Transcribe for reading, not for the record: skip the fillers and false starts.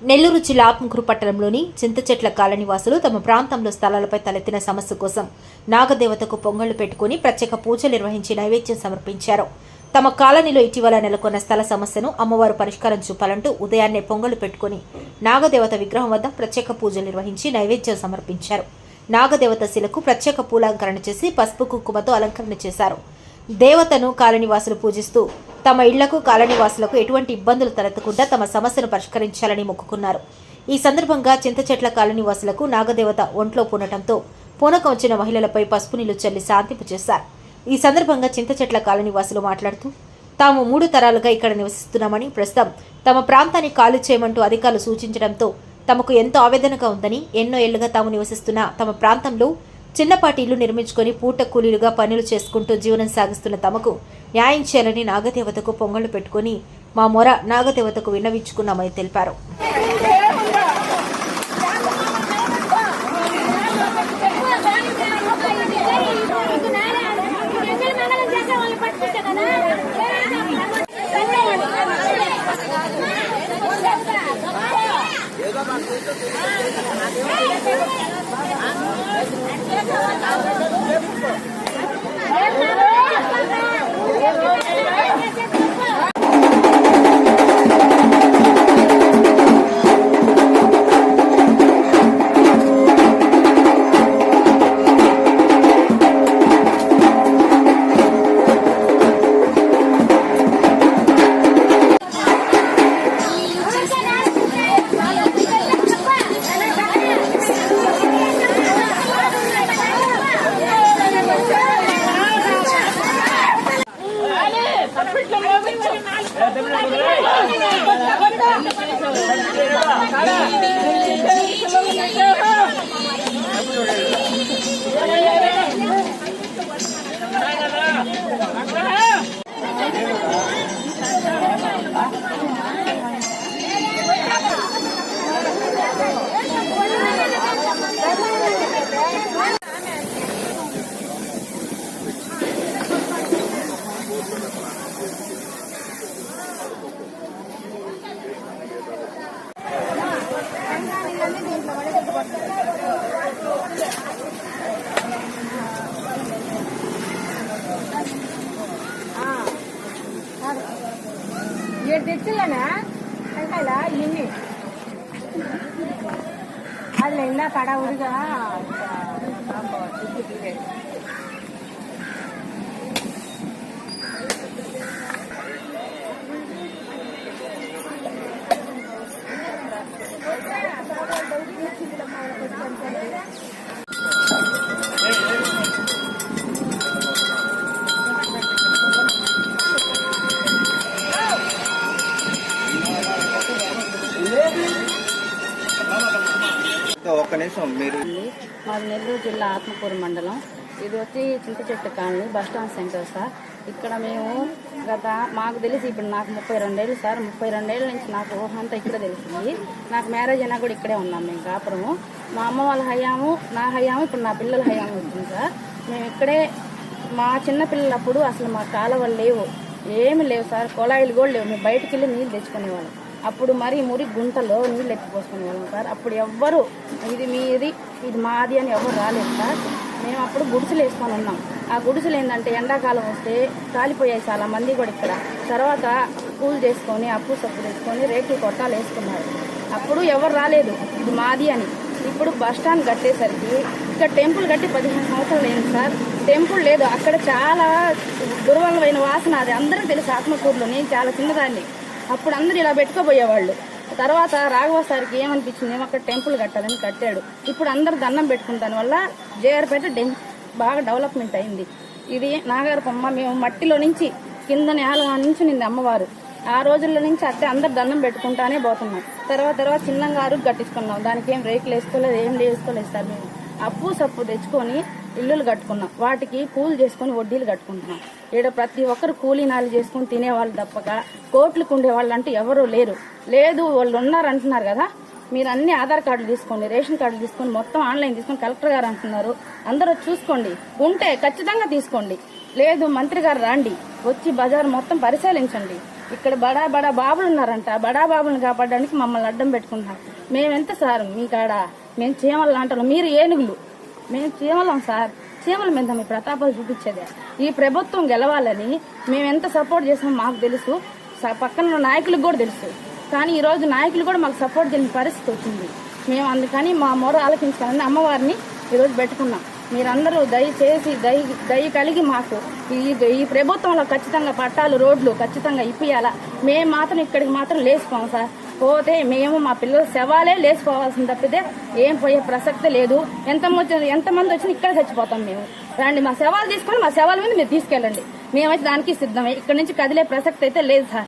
నెల్లూరు జిల్లా ఆత్మకూరు పట్టణంలోని చింతచెట్ల కాలనీ వాసులు తమ ప్రాంతంలో స్థలాలపై తలెత్తిన సమస్య కోసం నాగదేవతకు పొంగళ్లు పెట్టుకుని ప్రత్యేక పూజలు నిర్వహించి నైవేద్యం సమర్పించారు. తమ కాలనీలో ఇటీవల నెలకొన్న స్థల సమస్యను అమ్మవారు పరిష్కారం చూపాలంటూ ఉదయాన్నే పొంగళ్లు పెట్టుకుని నాగదేవత విగ్రహం వద్ద ప్రత్యేక పూజలు నిర్వహించి నైవేద్యం సమర్పించారు. నాగదేవత శిలకు ప్రత్యేక పూలంకరణ చేసి పసుపు కుంకుమతో అలంకరణ చేశారు. దేవతను కాలనీవాసులు పూజిస్తూ తమ ఇళ్లకు కాలనీవాసులకు ఎటువంటి ఇబ్బందులు తలెత్తకుండా తమ సమస్యను పరిష్కరించాలని మొక్కుకున్నారు. ఈ సందర్భంగా చింతచెట్ల కాలనీవాసులకు నాగదేవత ఒంట్లో పూనటంతో పూనకం వచ్చిన మహిళలపై పసుపు నీళ్లు చల్లి శాంతింపు చేశారు. ఈ సందర్భంగా చింతచెట్ల కాలనీవాసులు మాట్లాడుతూ తాము 3 తరాలుగా ఇక్కడ నివసిస్తున్నామని, ప్రస్తుతం తమ ప్రాంతాన్ని ఖాళీ చేయమంటూ అధికారులు సూచించడంతో తమకు ఎంతో ఆవేదనగా ఉందని, ఎన్నో ఏళ్లుగా తాము నివసిస్తున్న తమ ప్రాంతంలో చిన్నపాటి ఇల్లు నిర్మించుకొని పూట కూలీలుగా పనులు చేసుకుంటూ జీవనం సాగిస్తున్న తమకు న్యాయం చేయాలని నాగదేవతకు పొంగళ్లు పెట్టుకుని మా మొర నాగదేవతకు విన్నవించుకున్నామని తెలిపారు. తెచ్చిల్లనా అంటా ఇన్ని అది ఇలా కడవుడిగా మాది నెల్లూరు జిల్లా ఆత్మకూరు మండలం. ఇది వచ్చి చింతచెట్టు కాలనీ బస్టాండ్ సెంటర్ సార్. ఇక్కడ మేము మాకు తెలిసి ఇప్పుడు నాకు 32 ఏళ్ళు సార్. 32 ఏళ్ళ నుంచి నాకు ఊహంతా ఇక్కడ తెలిసింది. నాకు మ్యారేజ్ అయినా కూడా ఇక్కడే ఉన్నాం మేము కాపురము. మా అమ్మ వాళ్ళ హయాము, నా హయాము, ఇప్పుడు నా పిల్లల హయాము వచ్చింది సార్. మేము ఇక్కడే మా చిన్న పిల్లలప్పుడు అసలు మా కాలువలు లేవు, ఏమి లేవు సార్. కుళాయిలు కూడా లేవు. మేము బయటికి వెళ్ళి నీళ్ళు తెచ్చుకునేవాళ్ళం. అప్పుడు మరి మురి గుంటలో నీళ్ళు ఎత్తిపోసుకునేవాళ్ళం సార్. అప్పుడు ఎవ్వరు ఇది మీది ఇది మాది అని ఎవరు రాలేదు సార్. మేము అప్పుడు గుడిసెలు వేసుకొని ఉన్నాం. ఆ గుడిసెలు ఏంటంటే ఎండాకాలం వస్తే కాలిపోయాయి చాలా మంది కూడా ఇక్కడ. తర్వాత కూల్ చేసుకొని అప్పు సప్పు తెచ్చుకొని రేకులు కొట్టాలు వేసుకున్నారు. అప్పుడు ఎవరు రాలేదు ఇది మాది అని. ఇప్పుడు బస్టాండ్ కట్టేసరికి ఇక్కడ టెంపుల్ కట్టి 15 సంవత్సరాలు అయింది సార్. టెంపుల్ లేదు అక్కడ. చాలా దుర్వలమైన వాసన. అది అందరికీ తెలుసు. ఆత్మకూరులో నేను చాలా చిన్నదాన్ని. అప్పుడు అందరూ ఇలా పెట్టుకోబోయేవాళ్ళు. తర్వాత రాఘవ సార్కి ఏమనిపించింది, ఏమో అక్కడ టెంపుల్ కట్టాలని కట్టాడు. ఇప్పుడు అందరూ దండం పెట్టుకుంటాను వల్ల జేఆర్పేట బాగా డెవలప్మెంట్ అయింది. ఇది నాగారపమ్మ. మేము మట్టిలో నుంచి కింద నేల నుంచి నింది అమ్మవారు. ఆ రోజుల్లో నుంచి అట్టే అందరు దండం పెట్టుకుంటానే పోతున్నాం. తర్వాత చిన్నగా అరుగు కట్టించుకున్నాం. దానికి ఏం రేకులు వేసుకోలేదు, ఏం వేసుకోలేదు సార్. మేము అప్పు సప్పు తెచ్చుకొని ఇల్లులు కట్టుకున్నాం. వాటికి కూలి చేసుకుని వడ్డీలు కట్టుకుంటున్నాం. ఇక్కడ ప్రతి ఒక్కరు కూలీనాలు చేసుకుని తినేవాళ్ళు తప్పక కోట్లకు ఉండేవాళ్ళు అంటూ ఎవరూ లేరు. లేదు వాళ్ళు ఉన్నారంటున్నారు కదా, మీరు అన్ని ఆధార్ కార్డులు తీసుకోండి, రేషన్ కార్డులు తీసుకొని మొత్తం ఆన్లైన్ తీసుకొని కలెక్టర్ గారు అంటున్నారు. అందరూ చూసుకోండి, ఉంటే ఖచ్చితంగా తీసుకోండి. లేదు మంత్రి గారు రండి, వచ్చి బజార్ మొత్తం పరిశీలించండి. ఇక్కడ బడా బడా బాబులు ఉన్నారంట, బడా బాబులను కాపాడడానికి మమ్మల్ని అడ్డం పెట్టుకుంటున్నారు. మేమెంత సార్ మీ కాడ? మేము చీమలు అంటాం, మీరు ఏనుగులు, మేము చీమలం సార్. చీమల మీద మీ ప్రతాపాలు చూపించేదే. ఈ ప్రభుత్వం గెలవాలని మేము ఎంత సపోర్ట్ చేసామో మాకు తెలుసు, పక్కన ఉన్న నాయకులకు కూడా తెలుసు. కానీ ఈ రోజు నాయకులు కూడా మాకు సపోర్ట్ చేయని పరిస్థితి వచ్చింది. మేము అందుకని మా మొర ఆలకించాలని అమ్మవారిని ఈరోజు పెట్టుకున్నాం. మీరందరూ దయచేసి దయ కలిగి మాకు ఈ ప్రభుత్వంలో ఖచ్చితంగా పట్టాలు, రోడ్లు ఖచ్చితంగా ఇప్పియాలా. మేము మాత్రం ఇక్కడికి మాత్రం లేచిపోం సార్. పోతే మేము మా పిల్లల శవాలే లేచిపోవాల్సింది తప్పితే ఏం పోయే ప్రసక్తి లేదు. ఎంతమంది వచ్చినా ఇక్కడ చచ్చిపోతాం మేము. రండి, మా శవాలు తీసుకొని మా శవాల మీద మీరు తీసుకెళ్ళండి, మేమైతే దానికి సిద్ధమే. ఇక్కడ నుంచి కదిలే ప్రసక్తి అయితే లేదు సార్.